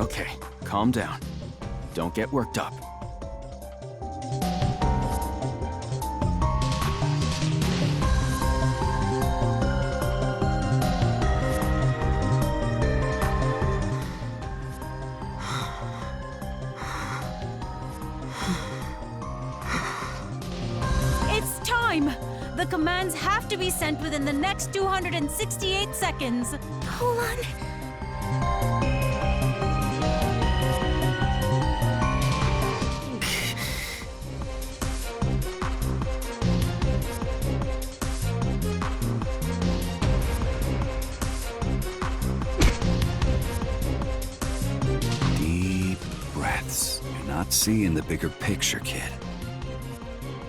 Okay, calm down. Don't get worked up. It's time! The commands have to be sent within the next 268 seconds. Hold on. Deep breaths. You're not seeing the bigger picture, kid.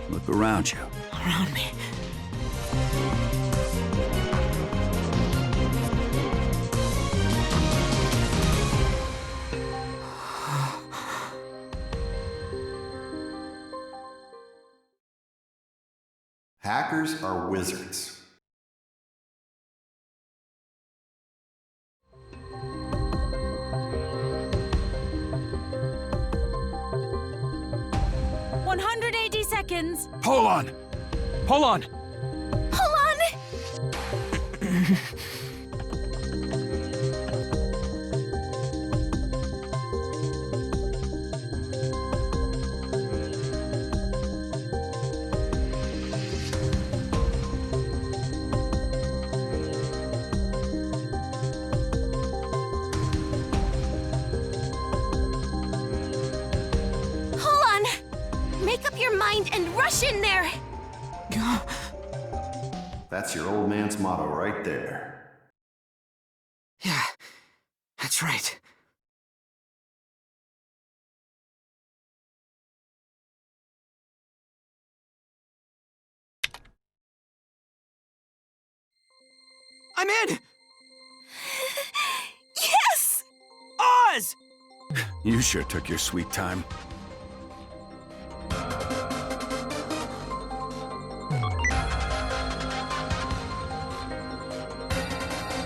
Look around you. Around me. Hackers are wizards. Seconds. Hold on! Hold on! Hold on! Make up your mind and rush in there! That's your old man's motto right there. Yeah, that's right. I'm in! Yes! Oz! You sure took your sweet time.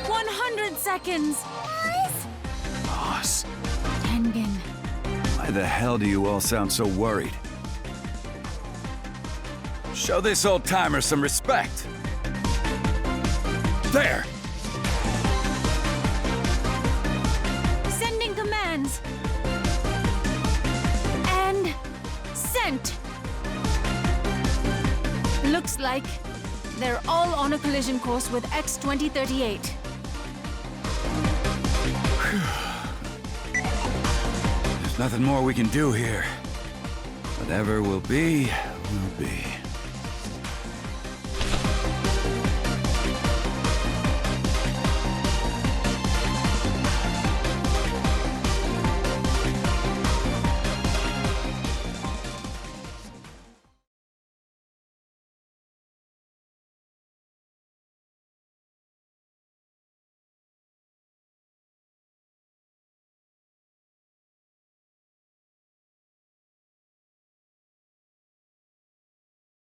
100 seconds. Boss, Tengen. why the hell do you all sound so worried? Show this old-timer some respect. There! Sending commands. And sent. Looks like they're all on a collision course with X-2038. There's nothing more we can do here. Whatever will be, will be.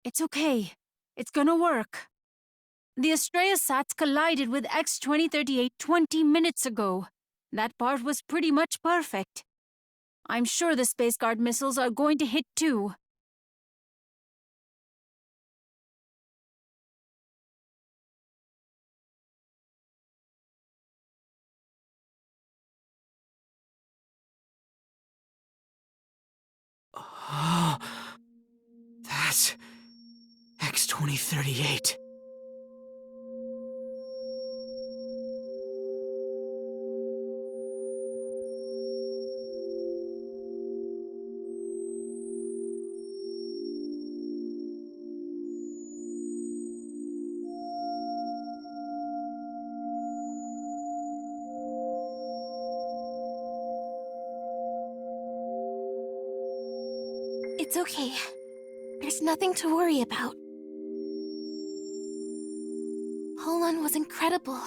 It's okay. It's gonna work. The Astrea Sats collided with X-2038 20 minutes ago. That part was pretty much perfect. I'm sure the Space Guard missiles are going to hit too. Oh, that's X-2038. It's okay. There's nothing to worry about. Poland was incredible.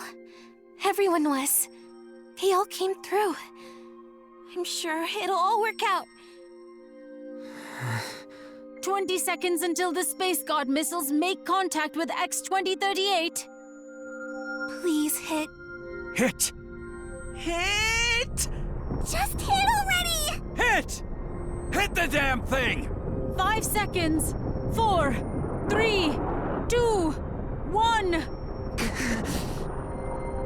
Everyone was. They all came through. I'm sure it'll all work out. 20 seconds until the Space Guard missiles make contact with X-2038. Please hit. Hit! Hit! Just hit already! Hit! Hit the damn thing! 5 seconds. 4, 3, 2, 1.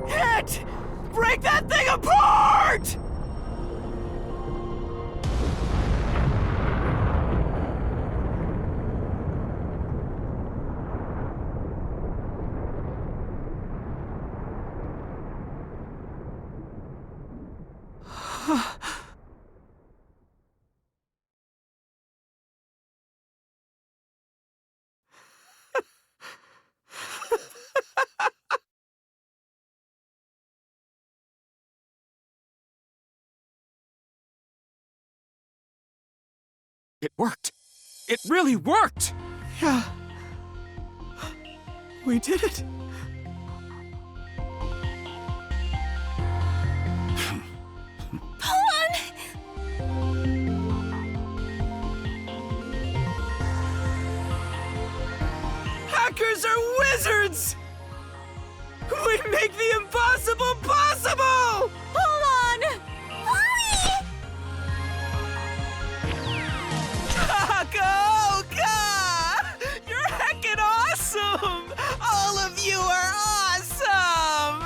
Hit! Break that thing apart! It worked. It really worked! Yeah. We did it. Hold on! Hackers are wizards! We make the impossible possible! Hold on! Hurry! Go! You're heckin' awesome! All of you are awesome!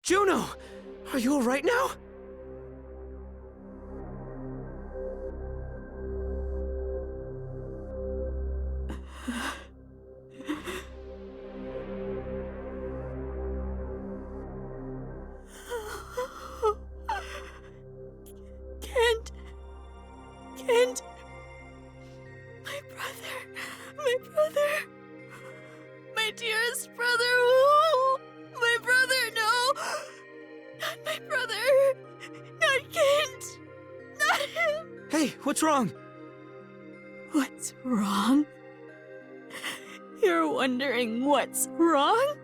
Juno, are you all right now? Kent. My brother. My dearest brother. Oh, my brother, no. Not my brother. Not Kent. Not him. Hey, what's wrong? What's wrong? You're wondering what's wrong?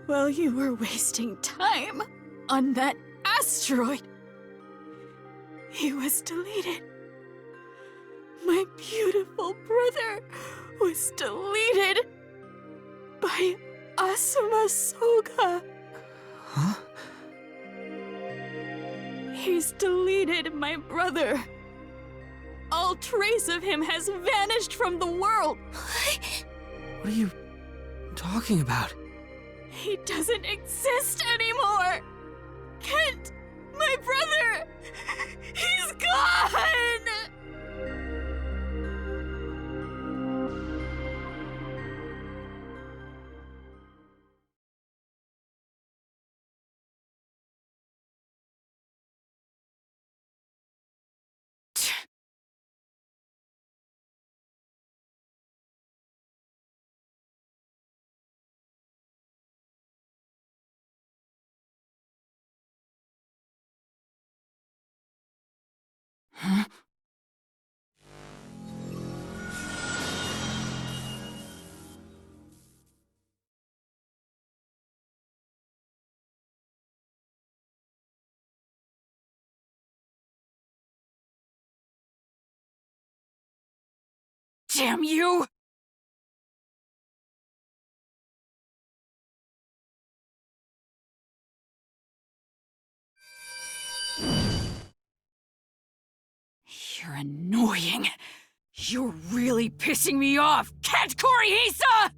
Well, you were wasting time on that asteroid. He was deleted. My beautiful brother was deleted by Asuma Soga. Huh? He's deleted my brother. All trace of him has vanished from the world. What are you talking about? He doesn't exist anymore. Kent, my brother, he's gone. Huh? Damn you! You're annoying. You're really pissing me off, Kent Korihisa!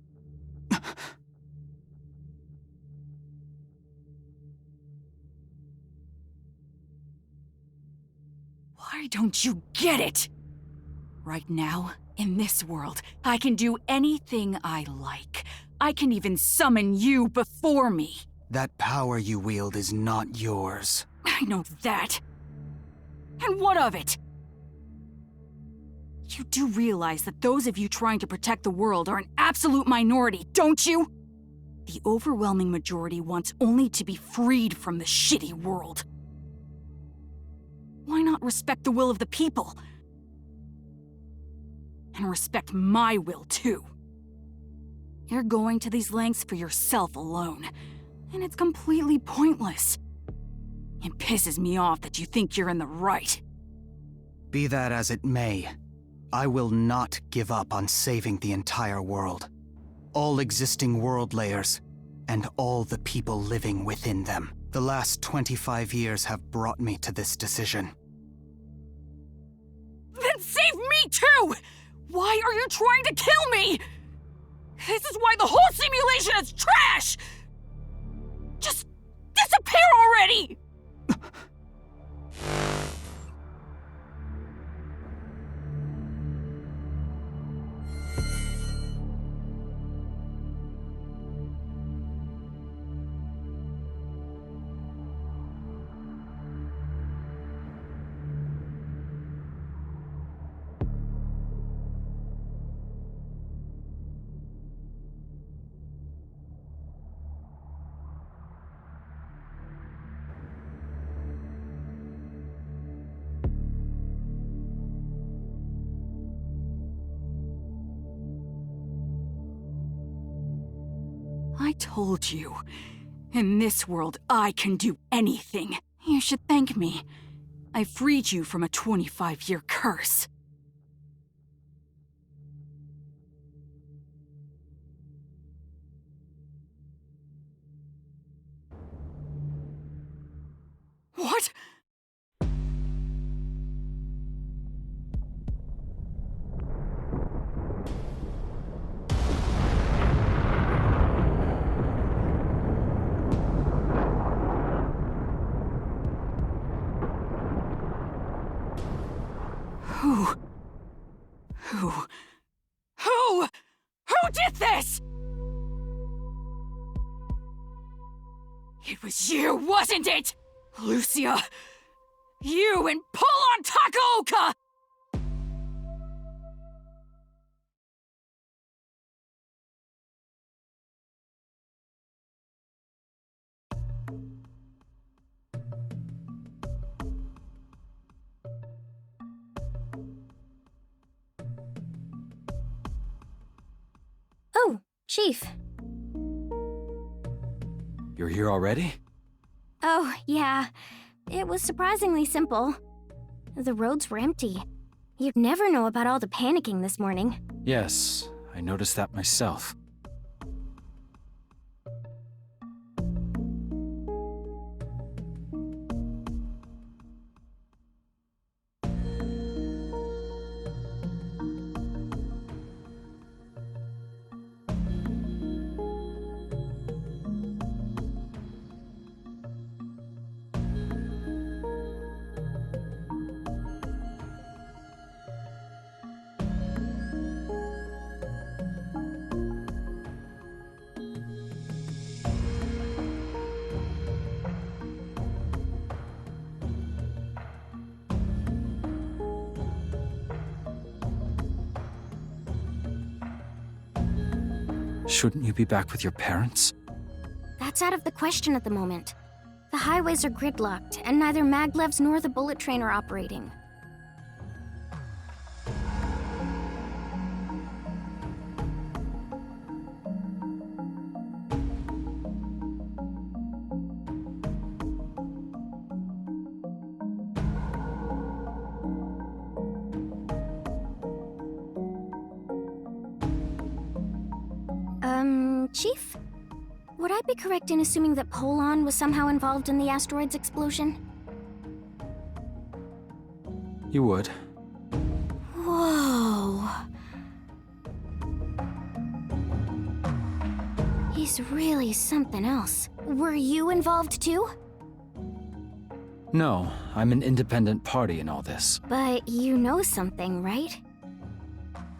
Why don't you get it? Right now, in this world, I can do anything I like. I can even summon you before me. That power you wield is not yours. I know that. And what of it? You do realize that those of you trying to protect the world are an absolute minority, don't you? The overwhelming majority wants only to be freed from the shitty world. Why not respect the will of the people? And respect my will, too. You're going to these lengths for yourself alone, and it's completely pointless. It pisses me off that you think you're in the right. Be that as it may, I will not give up on saving the entire world. All existing world layers, and all the people living within them. The last 25 years have brought me to this decision. Then save me too! Why are you trying to kill me? This is why the whole simulation is trash! Just disappear already! I told you. In this world, I can do anything. You should thank me. I freed you from a 25-year curse. What? Who did this? It was you, wasn't it? Lucia! You and Pull-on Takaoka! Oh, Chief. You're here already? Oh, yeah. It was surprisingly simple. The roads were empty. You'd never know about all the panicking this morning. Yes, I noticed that myself. Shouldn't you be back with your parents? That's out of the question at the moment. The highways are gridlocked, and neither maglevs nor the bullet train are operating. Chief? Would I be correct in assuming that Polon was somehow involved in the asteroid's explosion? You would. Whoa. He's really something else. Were you involved too? No, I'm an independent party in all this. But you know something, right?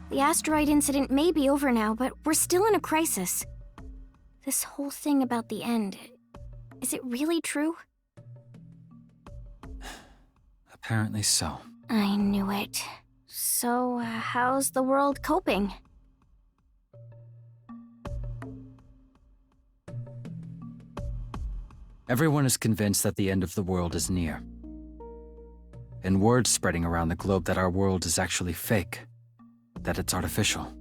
The asteroid incident may be over now, but we're still in a crisis. This whole thing about the end, is it really true? Apparently so. I knew it. So, how's the world coping? Everyone is convinced that the end of the world is near. and word spreading around the globe that our world is actually fake, that it's artificial.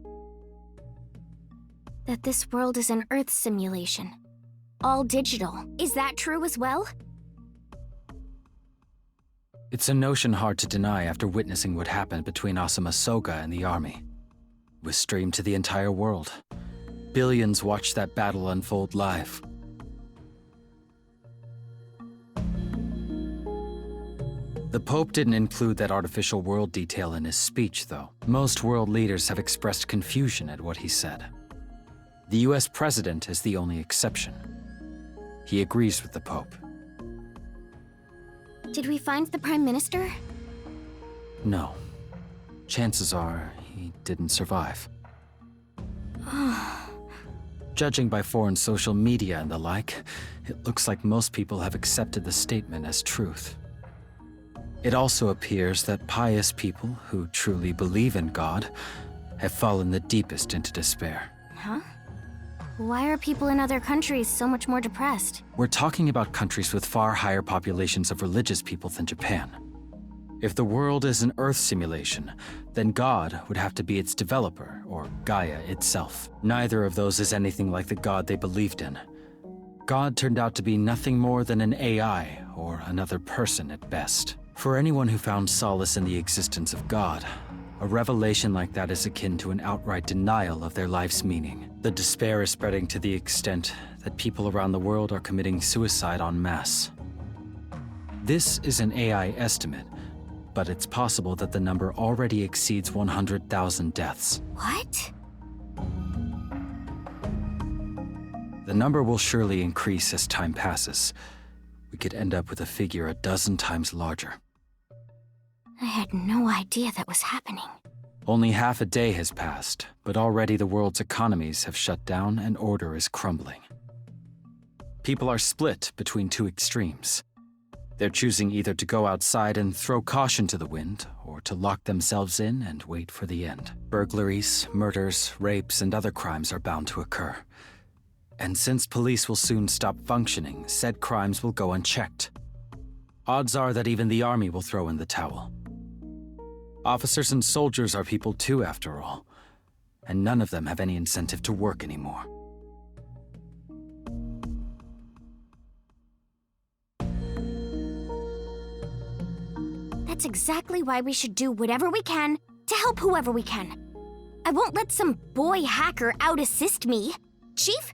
That this world is an Earth simulation. All digital. Is that true as well? It's a notion hard to deny after witnessing what happened between Asuma Soga and the army. It was streamed to the entire world. Billions watched that battle unfold live. The Pope didn't include that artificial world detail in his speech, though. Most world leaders have expressed confusion at what he said. The US president is the only exception. He agrees with the Pope. Did we find the Prime Minister? No. Chances are he didn't survive. Judging by foreign social media and the like, it looks like most people have accepted the statement as truth. It also appears that pious people who truly believe in God have fallen the deepest into despair. Huh? Why are people in other countries so much more depressed? We're talking about countries with far higher populations of religious people than Japan. If the world is an Earth simulation, then God would have to be its developer, or Gaia itself. Neither of those is anything like the God they believed in. God turned out to be nothing more than an AI, or another person at best. For anyone who found solace in the existence of God, a revelation like that is akin to an outright denial of their life's meaning. The despair is spreading to the extent that people around the world are committing suicide en masse. This is an AI estimate, but it's possible that the number already exceeds 100,000 deaths. What? The number will surely increase as time passes. We could end up with a figure a dozen times larger. I had no idea that was happening. Only half a day has passed, but already the world's economies have shut down and order is crumbling. People are split between two extremes. They're choosing either to go outside and throw caution to the wind, or to lock themselves in and wait for the end. Burglaries, murders, rapes, and other crimes are bound to occur. And since police will soon stop functioning, said crimes will go unchecked. Odds are that even the army will throw in the towel. Officers and soldiers are people too, after all, and none of them have any incentive to work anymore. That's exactly why we should do whatever we can to help whoever we can. I won't let some boy hacker out-assist me. Chief,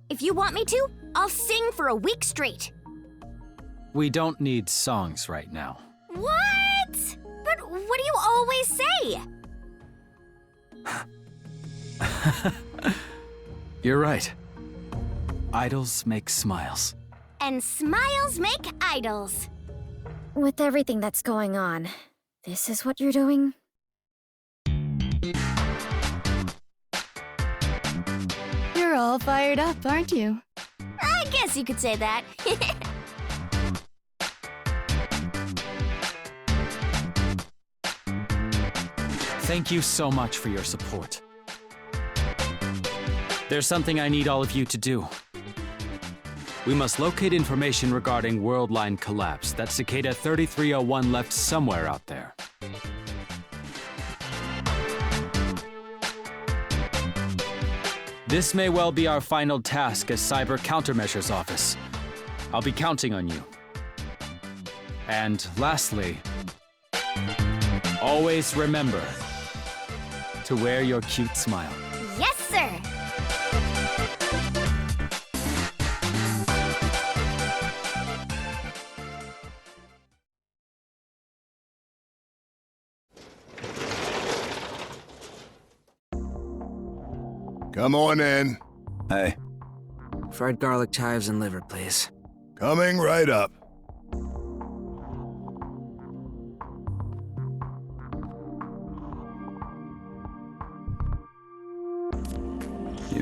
if you want me to, I'll sing for a week straight. We don't need songs right now. What? But what do you always say? You're right. Idols make smiles. And smiles make idols. With everything that's going on, this is what you're doing? You're all fired up, aren't you? I guess you could say that. Thank you so much for your support. There's something I need all of you to do. We must locate information regarding world line collapse that Cicada 3301 left somewhere out there. This may well be our final task as Cyber Countermeasures Office. I'll be counting on you. And lastly, always remember to wear your cute smile. Yes, sir. Come on in. Hey, Fried garlic chives and liver, please. Coming right up.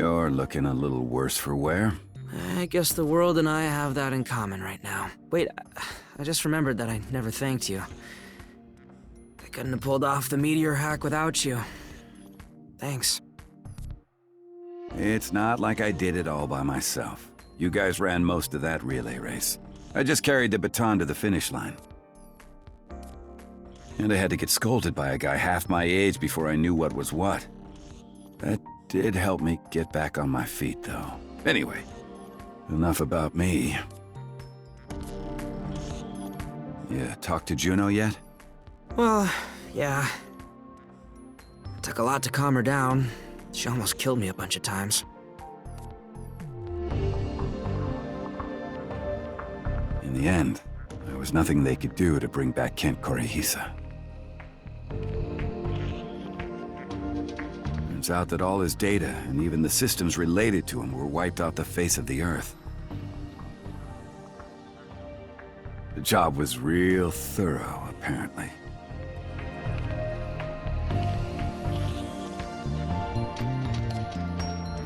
you're looking a little worse for wear. I guess the world and I have that in common right now. Wait, I just remembered that I never thanked you. I couldn't have pulled off the meteor hack without you. Thanks. It's not like I did it all by myself. You guys ran most of that relay race. I just carried the baton to the finish line. And I had to get scolded by a guy half my age before I knew what was what. That did help me get back on my feet, though. Anyway, enough about me. You talked to Juno yet? Well, yeah. It took a lot to calm her down. She almost killed me a bunch of times. In the end, there was nothing they could do to bring back Kent Korihisa. Turns out that all his data, and even the systems related to him, were wiped off the face of the Earth. The job was real thorough, apparently.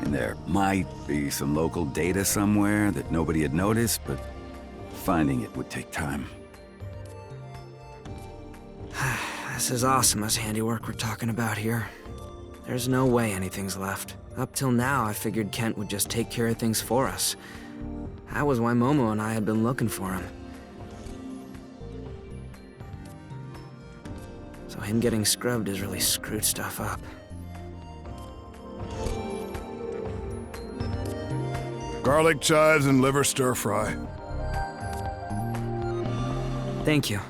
And there might be some local data somewhere that nobody had noticed, but finding it would take time. This is Asuma's handiwork we're talking about here. There's no way anything's left. Up till now, I figured Kent would just take care of things for us. That was why Momo and I had been looking for him. So him getting scrubbed has really screwed stuff up. Garlic chives and liver stir fry. Thank you.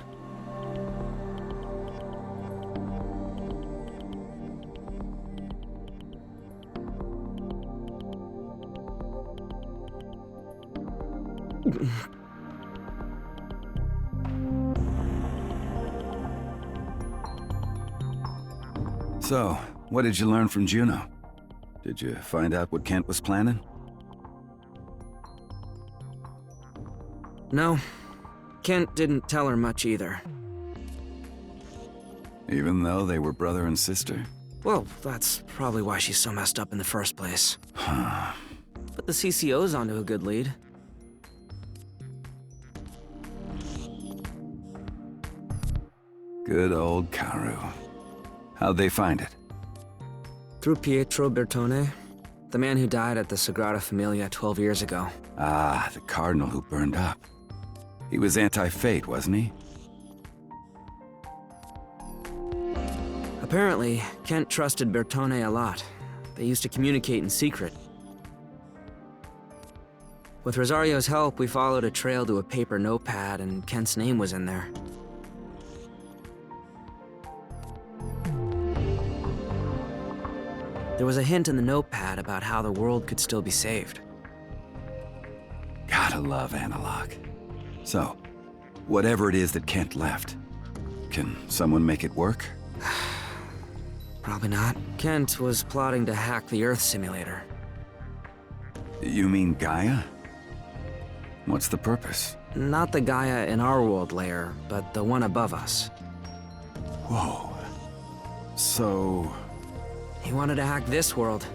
So, what did you learn from Juno? Did you find out what Kent was planning? No, Kent didn't tell her much either. Even though they were brother and sister? Well, that's probably why she's so messed up in the first place. Huh. But the CCO's onto a good lead. Good old Karu. How'd they find it? Through Pietro Bertone, the man who died at the Sagrada Familia 12 years ago. Ah, the cardinal who burned up. He was anti-fate, wasn't he? Apparently, Kent trusted Bertone a lot. They used to communicate in secret. With Rosario's help, we followed a trail to a paper notepad, and Kent's name was in there. There was a hint in the notepad about how the world could still be saved. Gotta love analog. So, whatever it is that Kent left, can someone make it work? Probably not. Kent was plotting to hack the Earth simulator. You mean Gaia? What's the purpose? Not the Gaia in our world layer, but the one above us. Whoa. So... He wanted to hack this world.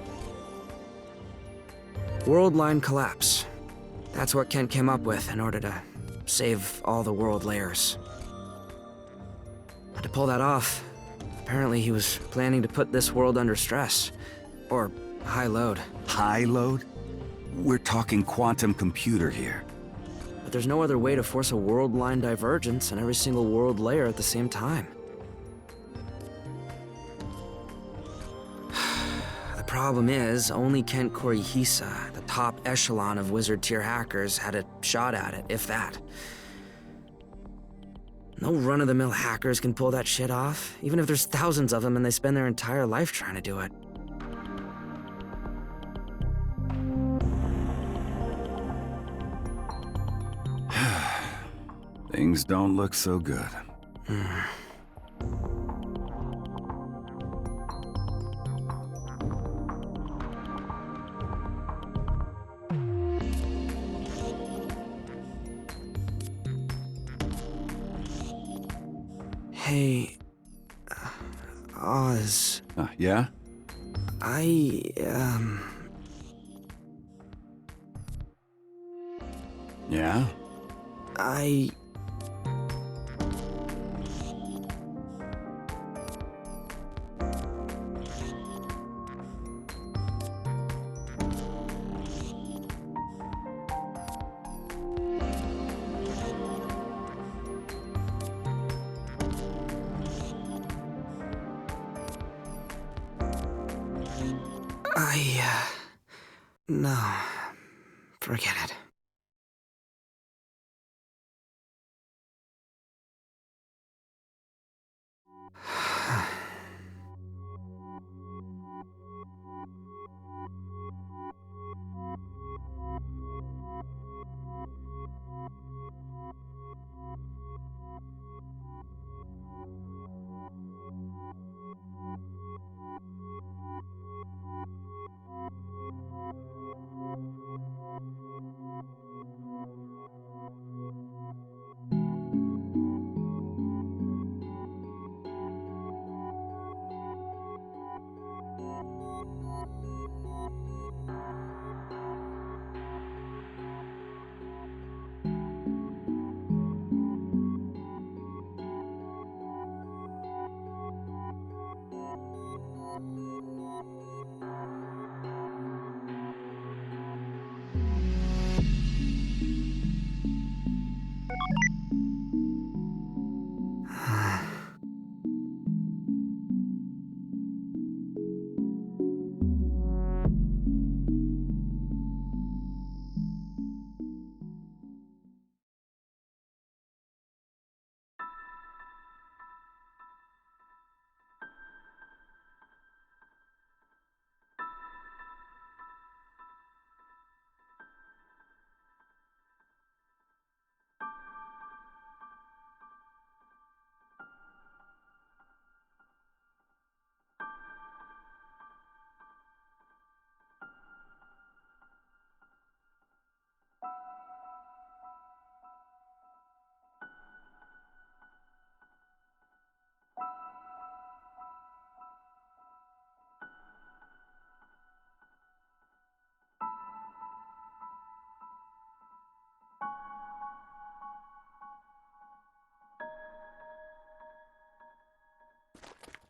World line collapse. That's what Kent came up with in order to save all the world layers. But to pull that off, apparently he was planning to put this world under stress. Or high load. High load? We're talking quantum computer here. But there's no other way to force a world line divergence in every single world layer at the same time. The problem is, only Kent Korihisa, the top echelon of wizard tier hackers, had a shot at it, if that. No run-of-the-mill hackers can pull that shit off, even if there's thousands of them and they spend their entire life trying to do it. Things don't look so good. Hey, Oz. Yeah? Yeah? No. Forget it.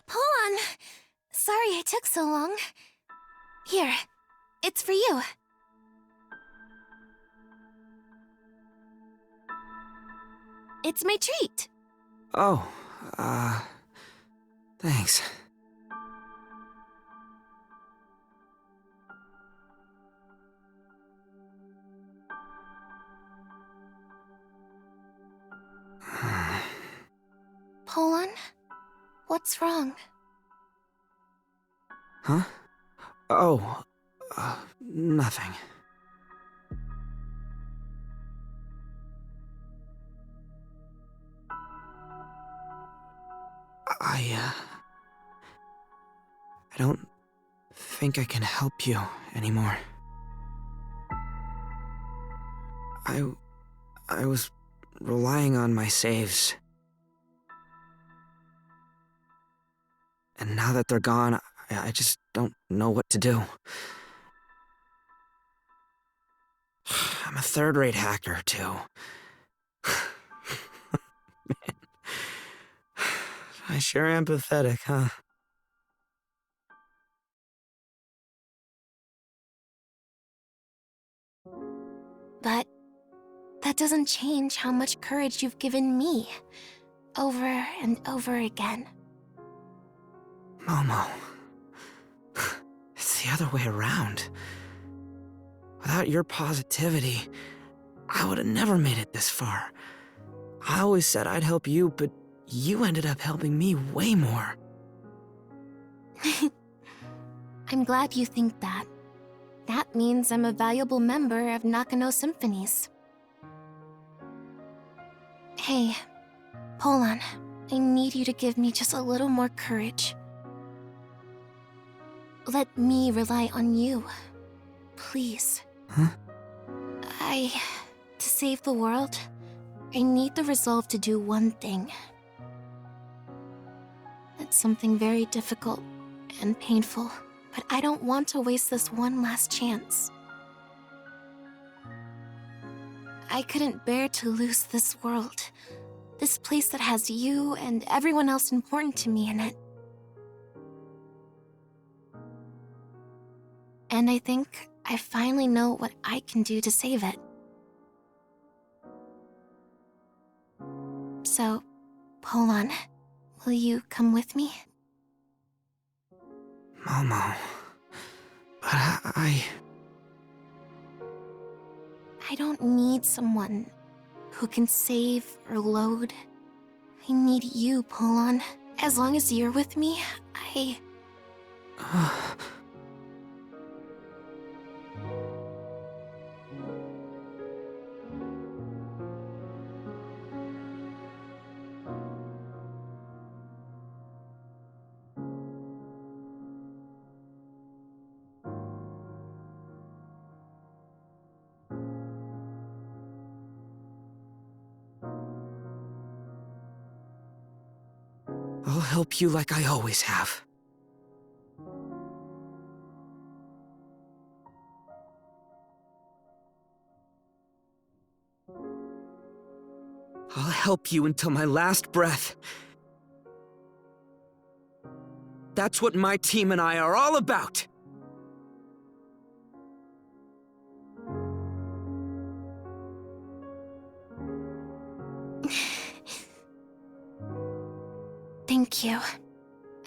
Hold on. Sorry it took so long. Here, it's for you. It's my treat. Oh, thanks. Polan, what's wrong? Huh? Oh, nothing. I don't think I can help you anymore. I was relying on my saves. And now that they're gone, I just don't know what to do. I'm a third-rate hacker, too. Man. I sure am pathetic, huh? But that doesn't change how much courage you've given me, over and over again. Momo. It's the other way around. Without your positivity, I would have never made it this far. I always said I'd help you, but you ended up helping me way more. I'm glad you think that. That means I'm a valuable member of Nakano Symphonies. Hey, Polan, I need you to give me just a little more courage. Let me rely on you, please. Huh? To save the world, I need the resolve to do one thing. It's something very difficult and painful, but I don't want to waste this one last chance. I couldn't bear to lose this world, this place that has you and everyone else important to me in it. And I think I finally know what I can do to save it. So, Polan, will you come with me? Momo. I don't need someone who can save or load. I need you, Polon. As long as you're with me, I'll help you like I always have. I'll help you until my last breath. That's what my team and I are all about! Thank you.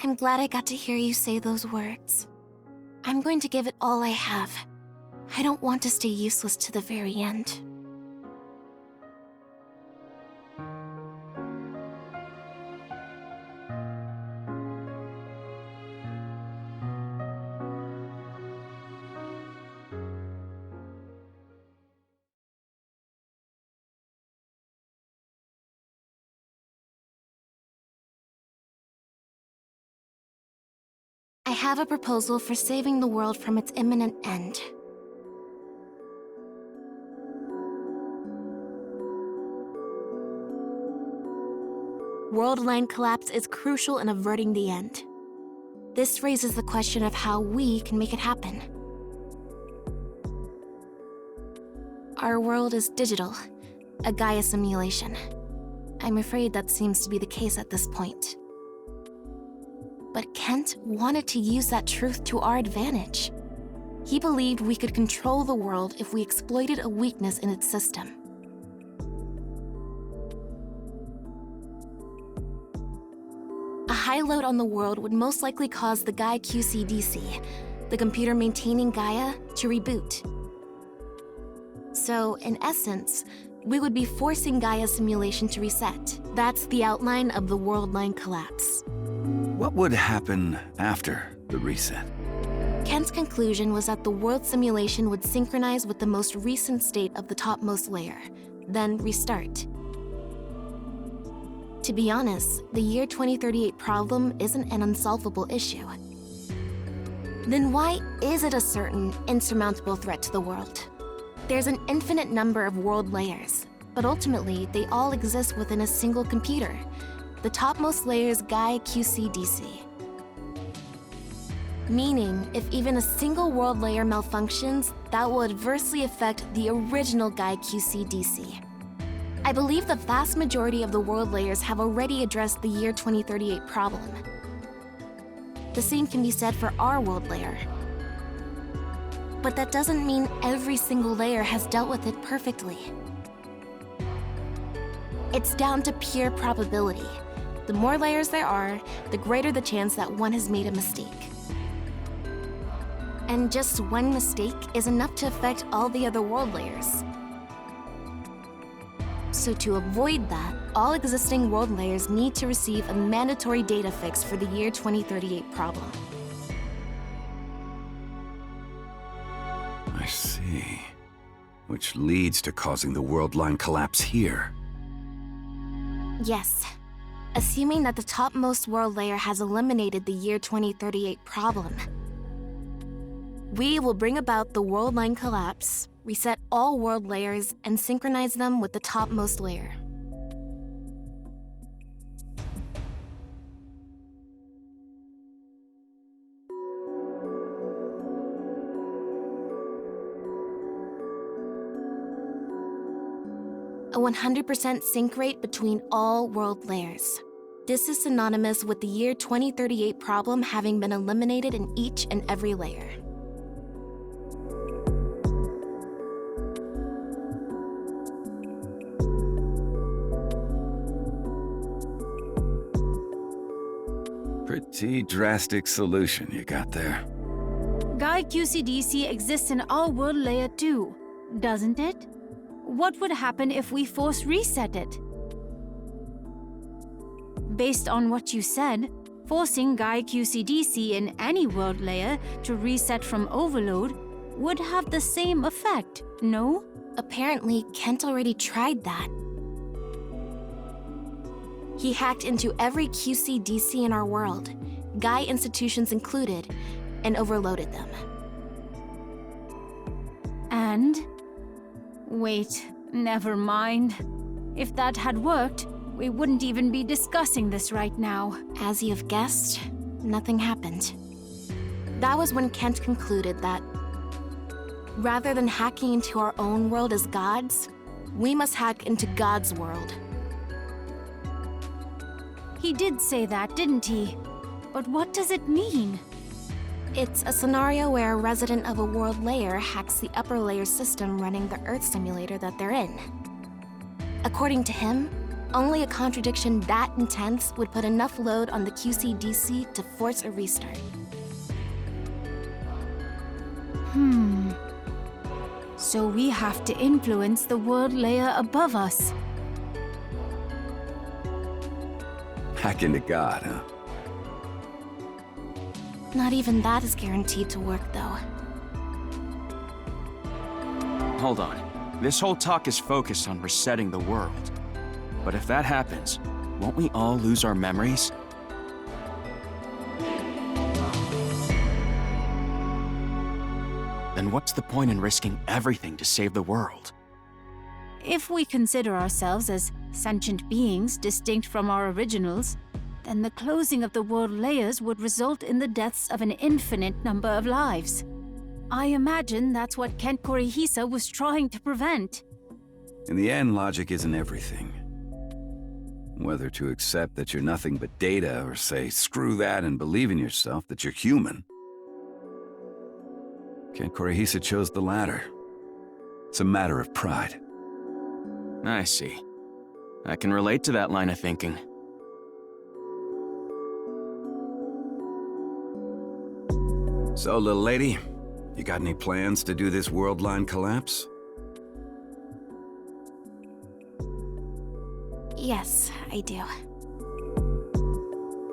I'm glad I got to hear you say those words. I'm going to give it all I have. I don't want to stay useless to the very end. I have a proposal for saving the world from its imminent end. World line collapse is crucial in averting the end. This raises the question of how we can make it happen. Our world is digital, a Gaia simulation. I'm afraid that seems to be the case at this point. But Kent wanted to use that truth to our advantage. He believed we could control the world if we exploited a weakness in its system. A high load on the world would most likely cause the Gaia QCDC, the computer maintaining Gaia, to reboot. So, in essence, we would be forcing Gaia's simulation to reset. That's the outline of the world line collapse. What would happen after the reset? Kent's conclusion was that the world simulation would synchronize with the most recent state of the topmost layer, then restart. To be honest, the year 2038 problem isn't an unsolvable issue. Then why is it a certain, insurmountable threat to the world? There's an infinite number of world layers, but ultimately they all exist within a single computer. The topmost layer's Gaia QCDC. Meaning, if even a single world layer malfunctions, that will adversely affect the original Gaia QCDC. I believe the vast majority of the world layers have already addressed the year 2038 problem. The same can be said for our world layer. But that doesn't mean every single layer has dealt with it perfectly. It's down to pure probability. The more layers there are, the greater the chance that one has made a mistake. And just one mistake is enough to affect all the other world layers. So to avoid that, all existing world layers need to receive a mandatory data fix for the year 2038 problem. I see. Which leads to causing the world line collapse here. Yes. Assuming that the topmost world layer has eliminated the year 2038 problem. We will bring about the world line collapse, reset all world layers, and synchronize them with the topmost layer. A 100% sync rate between all world layers. This is synonymous with the year 2038 problem having been eliminated in each and every layer. Pretty drastic solution you got there. Gaia QCDC exists in our world layer too, doesn't it? What would happen if we force reset it? Based on what you said, forcing Gaia QCDC in any world layer to reset from overload would have the same effect, no? Apparently, Kent already tried that. He hacked into every QCDC in our world, Gaia institutions included, and overloaded them. And? Wait, never mind. If that had worked, we wouldn't even be discussing this right now. As you've guessed, nothing happened. That was when Kent concluded that rather than hacking into our own world as gods, we must hack into God's world. He did say that, didn't he? But what does it mean? It's a scenario where a resident of a world layer hacks the upper layer system running the Earth simulator that they're in. According to him, only a contradiction that intense would put enough load on the QCDC to force a restart. So we have to influence the world layer above us. Hack into God, huh? Not even that is guaranteed to work, though. Hold on. This whole talk is focused on resetting the world. But if that happens, won't we all lose our memories? Then what's the point in risking everything to save the world? If we consider ourselves as sentient beings distinct from our originals, then the closing of the world layers would result in the deaths of an infinite number of lives. I imagine that's what Kent Korihisa was trying to prevent. In the end, logic isn't everything. Whether to accept that you're nothing but data, or say, screw that and believe in yourself that you're human. Kent Korihisa chose the latter. It's a matter of pride. I see. I can relate to that line of thinking. So, little lady, you got any plans to do this world line collapse? Yes, I do.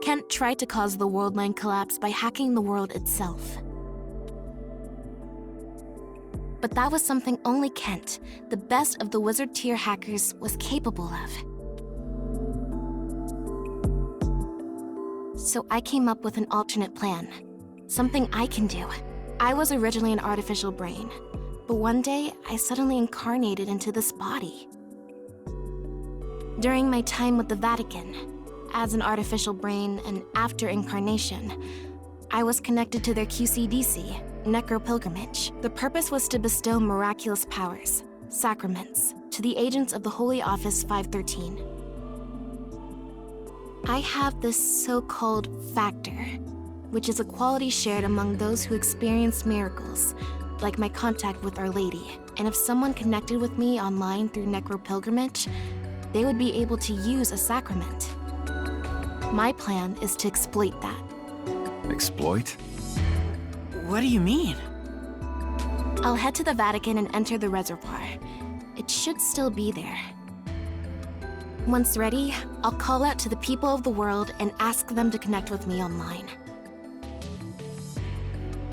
Kent tried to cause the world line collapse by hacking the world itself. But that was something only Kent, the best of the wizard tier hackers, was capable of. So I came up with an alternate plan. Something I can do. I was originally an artificial brain, but one day I suddenly incarnated into this body. During my time with the Vatican, as an artificial brain and after incarnation, I was connected to their QCDC, Necro-Pilgrimage. The purpose was to bestow miraculous powers, sacraments, to the agents of the Holy Office 513. I have this so-called factor, which is a quality shared among those who experience miracles, like my contact with Our Lady. And if someone connected with me online through Necro-Pilgrimage, they would be able to use a sacrament. My plan is to exploit that. Exploit? What do you mean? I'll head to the Vatican and enter the reservoir. It should still be there. Once ready, I'll call out to the people of the world and ask them to connect with me online.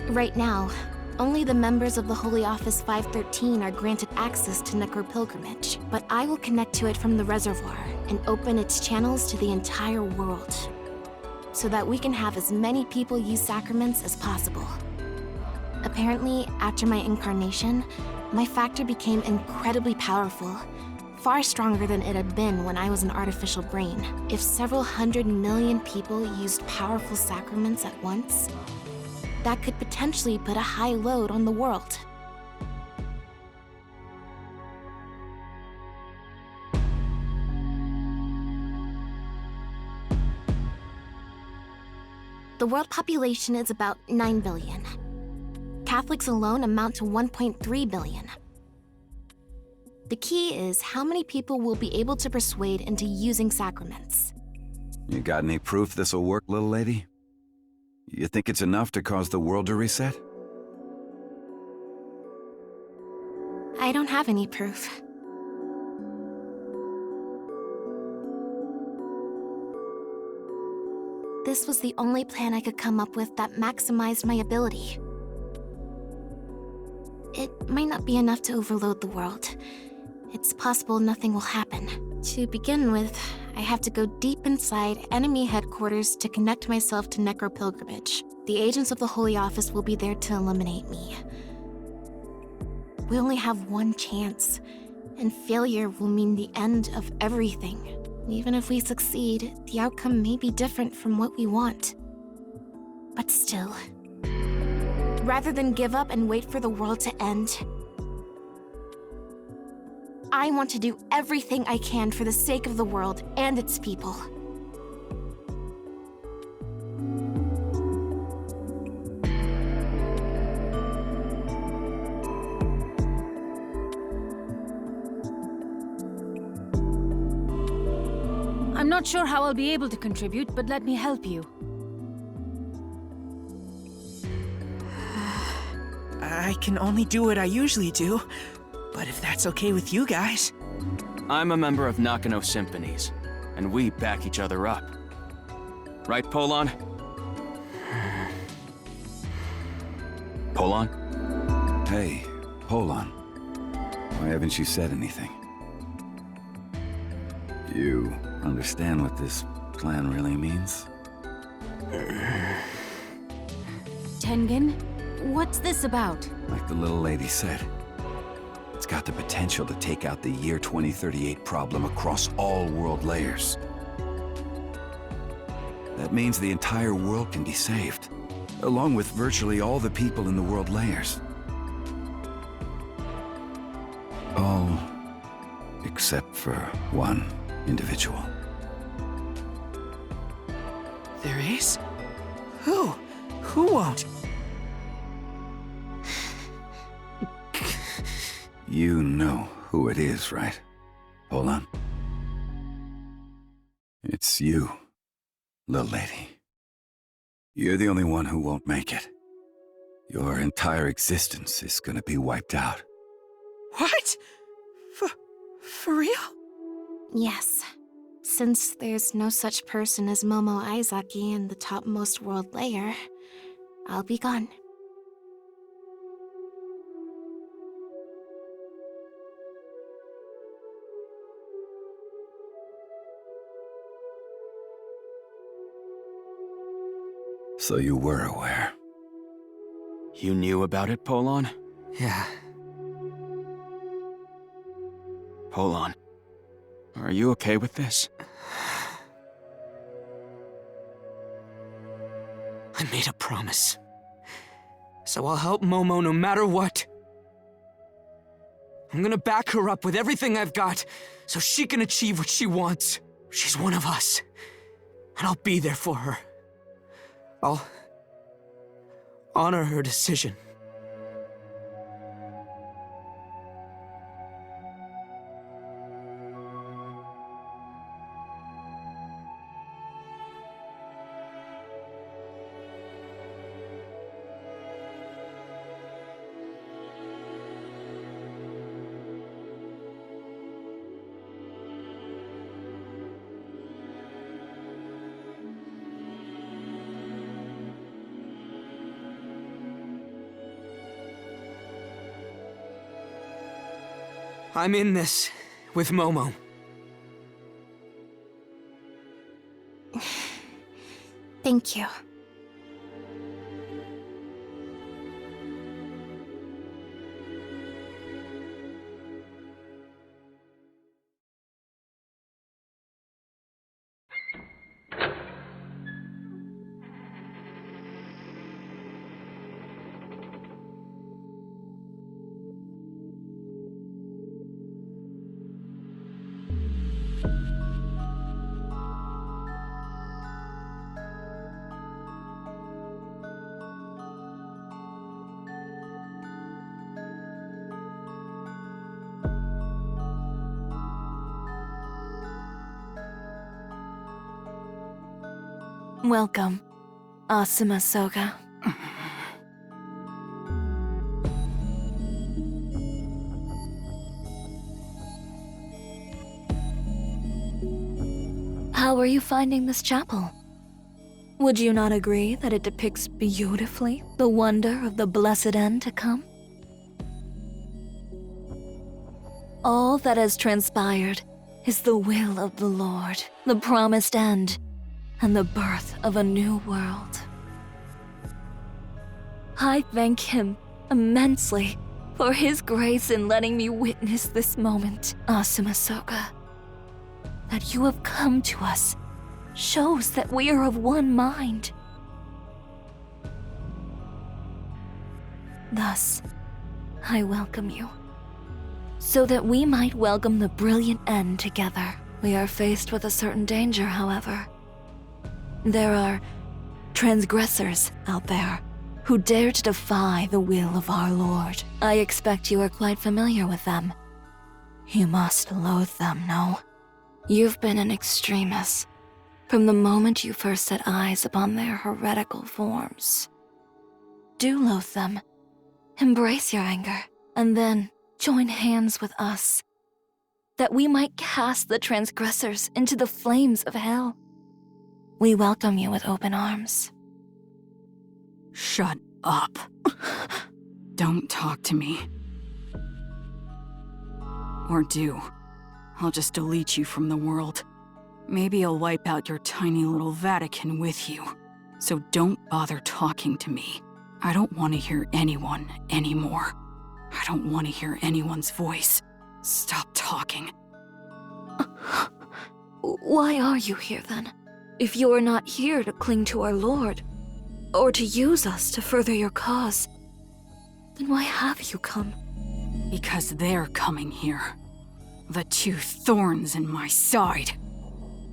Right now, only the members of the Holy Office 513 are granted access to Necro-Pilgrimage, but I will connect to it from the reservoir and open its channels to the entire world, so that we can have as many people use sacraments as possible. Apparently, after my incarnation, my factor became incredibly powerful, far stronger than it had been when I was an artificial brain. If several 100 million people used powerful sacraments at once, that could potentially put a high load on the world. The world population is about 9 billion. Catholics alone amount to 1.3 billion. The key is how many people will be able to persuade into using sacraments. You got any proof this'll work, little lady? You think it's enough to cause the world to reset? I don't have any proof. This was the only plan I could come up with that maximized my ability. It might not be enough to overload the world. It's possible nothing will happen. To begin with, I have to go deep inside enemy headquarters to connect myself to Necro Pilgrimage. The agents of the Holy Office will be there to eliminate me. We only have one chance, and failure will mean the end of everything. Even if we succeed, the outcome may be different from what we want. But still, rather than give up and wait for the world to end, I want to do everything I can for the sake of the world and its people. I'm not sure how I'll be able to contribute, but let me help you. I can only do what I usually do, but if that's okay with you guys... I'm a member of Nakano Symphonies, and we back each other up. Right, Polon? Polon? Hey, Polon. Why haven't you said anything? You understand what this plan really means? Tengen, what's this about? Like the little lady said, it's got the potential to take out the year 2038 problem across all world layers. That means the entire world can be saved, along with virtually all the people in the world layers. All except for one individual. There is? Who? Who won't? You know who it is, right, Polon? It's you, little lady. You're the only one who won't make it. Your entire existence is gonna be wiped out. What? For real? Yes. Since there's no such person as Momo Aizaki in the topmost world layer, I'll be gone. So you were aware. You knew about it, Polon? Yeah. Polon, are you okay with this? I made a promise. So I'll help Momo no matter what. I'm gonna back her up with everything I've got, so she can achieve what she wants. She's one of us. And I'll be there for her. I'll honor her decision. I'm in this with Momo. Thank you. Welcome, Asuma Soga. How are you finding this chapel? Would you not agree that it depicts beautifully the wonder of the blessed end to come? All that has transpired is the will of the Lord, the promised end, and the birth of a new world. I thank him immensely for his grace in letting me witness this moment, Asumasoka. That you have come to us shows that we are of one mind. Thus, I welcome you, so that we might welcome the brilliant end together. We are faced with a certain danger, however. There are transgressors out there who dare to defy the will of our Lord. I expect you are quite familiar with them. You must loathe them, no? You've been an extremist from the moment you first set eyes upon their heretical forms. Do loathe them, embrace your anger, and then join hands with us, that we might cast the transgressors into the flames of hell. We welcome you with open arms. Shut up. Don't talk to me. Or do. I'll just delete you from the world. Maybe I'll wipe out your tiny little Vatican with you. So don't bother talking to me. I don't want to hear anyone anymore. I don't want to hear anyone's voice. Stop talking. Why are you here then? If you are not here to cling to our Lord, or to use us to further your cause, then why have you come? Because they're coming here. The two thorns in my side.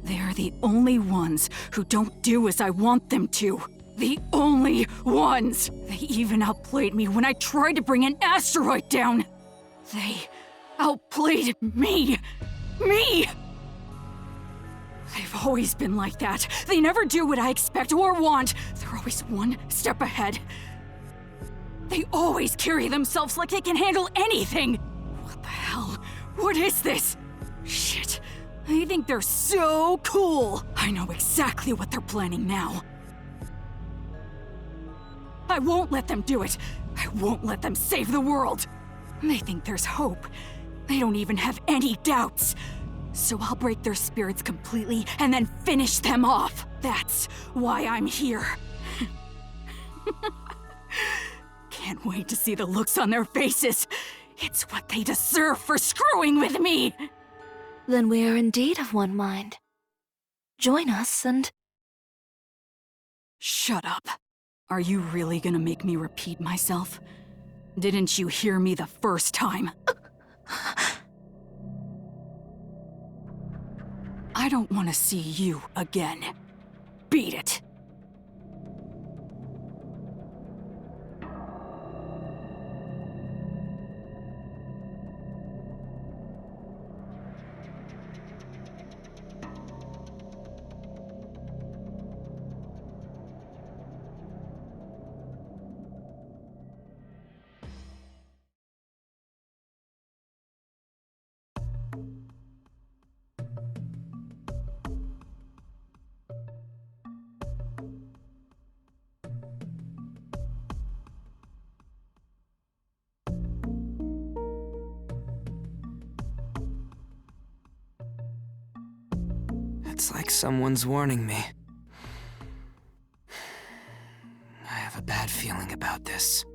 They're the only ones who don't do as I want them to. The only ones! They even outplayed me when I tried to bring an asteroid down! They outplayed me! Me! They've always been like that. They never do what I expect or want. They're always one step ahead. They always carry themselves like they can handle anything! What the hell? What is this? Shit. They think they're so cool! I know exactly what they're planning now. I won't let them do it. I won't let them save the world. They think there's hope. They don't even have any doubts. So I'll break their spirits completely and then finish them off. That's why I'm here. Can't wait to see the looks on their faces. It's what they deserve for screwing with me. Then we are indeed of one mind. Join us and... Shut up. Are you really gonna make me repeat myself? Didn't you hear me the first time? I don't want to see you again. Beat it. It's like someone's warning me. I have a bad feeling about this.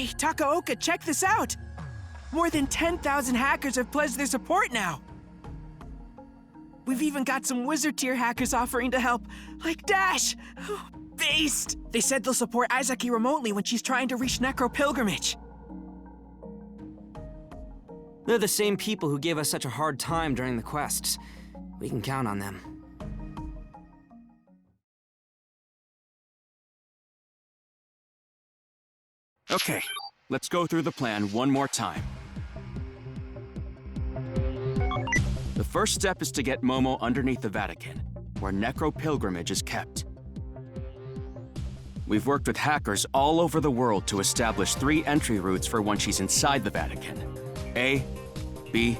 Hey, Takaoka, check this out! More than 10,000 hackers have pledged their support now! We've even got some wizard tier hackers offering to help, like Dash! Oh, based! They said they'll support Izaki remotely when she's trying to reach Necro Pilgrimage. They're the same people who gave us such a hard time during the quests. We can count on them. Okay, let's go through the plan one more time. The first step is to get Momo underneath the Vatican, where Necro Pilgrimage is kept. We've worked with hackers all over the world to establish 3 entry routes for when she's inside the Vatican. A, B,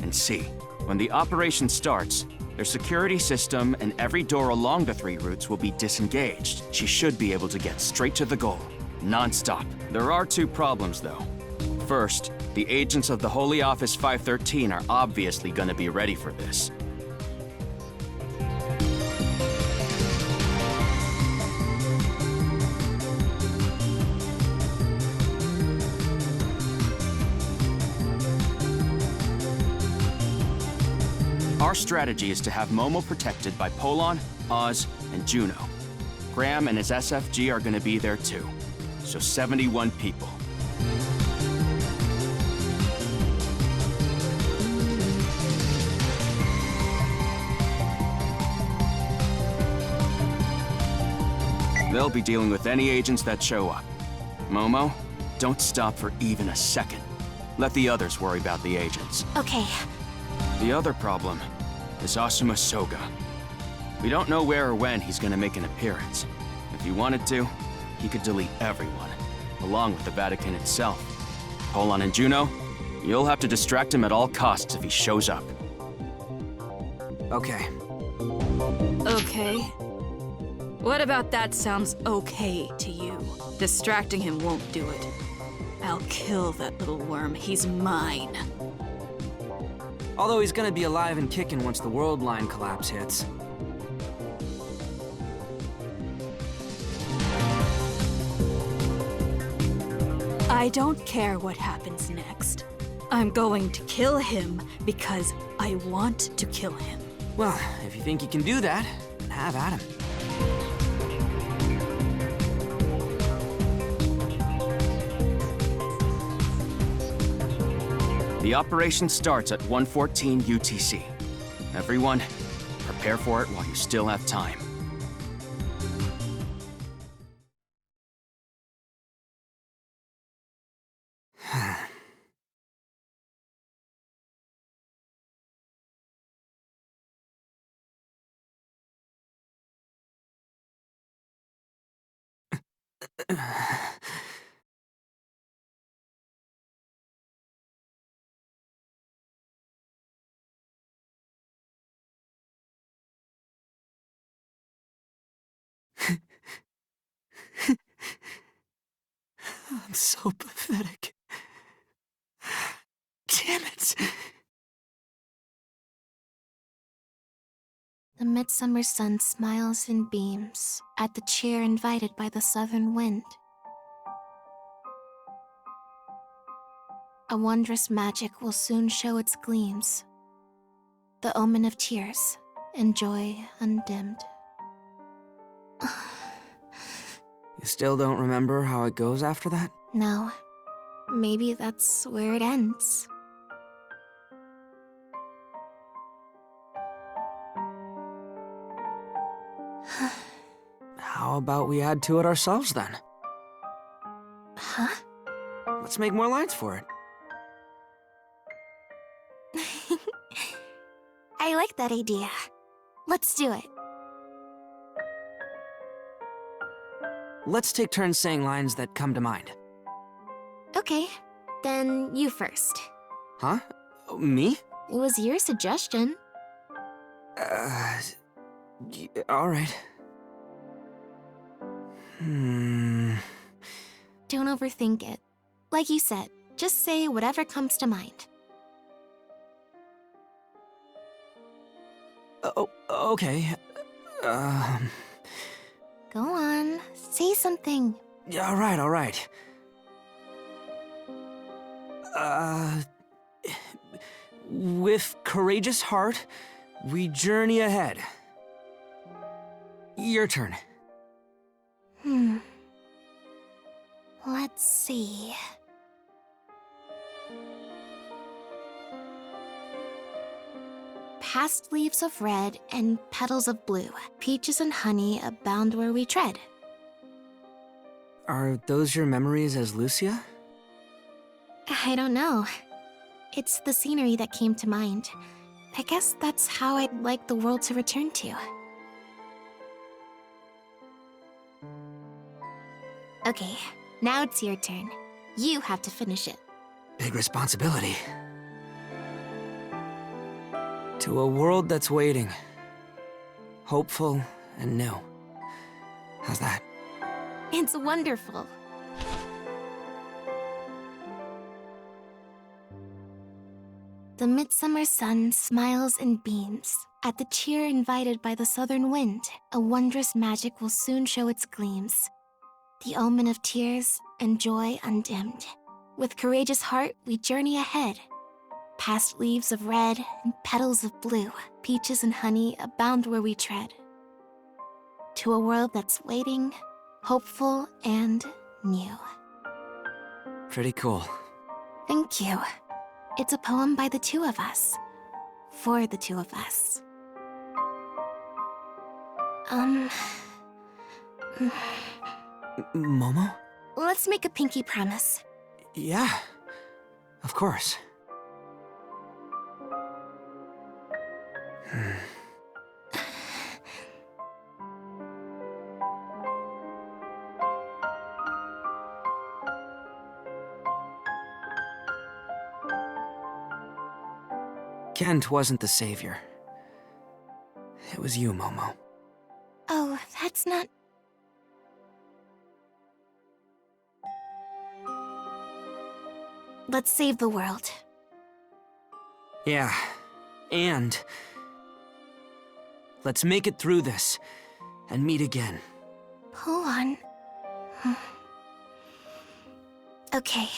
and C. When the operation starts, their security system and every door along the 3 routes will be disengaged. She should be able to get straight to the goal, non-stop. There are 2 problems, though. First, the agents of the Holy Office 513 are obviously going to be ready for this. Our strategy is to have Momo protected by Polon, Oz, and Juno. Graham and his SFG are going to be there too. So 71 people. They'll be dealing with any agents that show up. Momo, don't stop for even a second. Let the others worry about the agents. Okay. The other problem is Asuma Soga. We don't know where or when he's gonna make an appearance. If he wanted to, he could delete everyone, along with the Vatican itself. Polon and Juno, you'll have to distract him at all costs if he shows up. Okay. Okay. What about that sounds okay to you? Distracting him won't do it. I'll kill that little worm. He's mine. Although he's gonna be alive and kicking once the world line collapse hits. I don't care what happens next. I'm going to kill him because I want to kill him. Well, if you think you can do that, then have at him. The operation starts at 1:14 UTC. Everyone, prepare for it while you still have time. I'm so pathetic. Damn it. The midsummer sun smiles and beams at the cheer invited by the southern wind. A wondrous magic will soon show its gleams, the omen of tears and joy undimmed. You still don't remember how it goes after that? No, maybe that's where it ends. How about we add to it ourselves then? Huh? Let's make more lines for it. I like that idea. Let's do it. Let's take turns saying lines that come to mind. Okay, then you first. Huh? Me? It was your suggestion. All right. Don't overthink it. Like you said, just say whatever comes to mind. Oh, okay. Go on, say something. All right. With courageous heart, we journey ahead. Your turn. Let's see. Past leaves of red and petals of blue, peaches and honey abound where we tread. Are those your memories as Lucia? I don't know. It's the scenery that came to mind. I guess that's how I'd like the world to return to. Okay, now it's your turn. You have to finish it. Big responsibility. To a world that's waiting. Hopeful and new. How's that? It's wonderful. The midsummer sun smiles and beams. At the cheer invited by the southern wind, a wondrous magic will soon show its gleams. The omen of tears and joy undimmed. With courageous heart, we journey ahead. Past leaves of red and petals of blue, peaches and honey abound where we tread. To a world that's waiting, hopeful and new. Pretty cool. Thank you. It's a poem by the two of us. For the two of us. Momo? Let's make a pinky promise. Yeah, of course. Kent wasn't the savior. It was you, Momo. Oh, that's not... Let's save the world. Yeah, and... let's make it through this, and meet again. Hold on. Okay.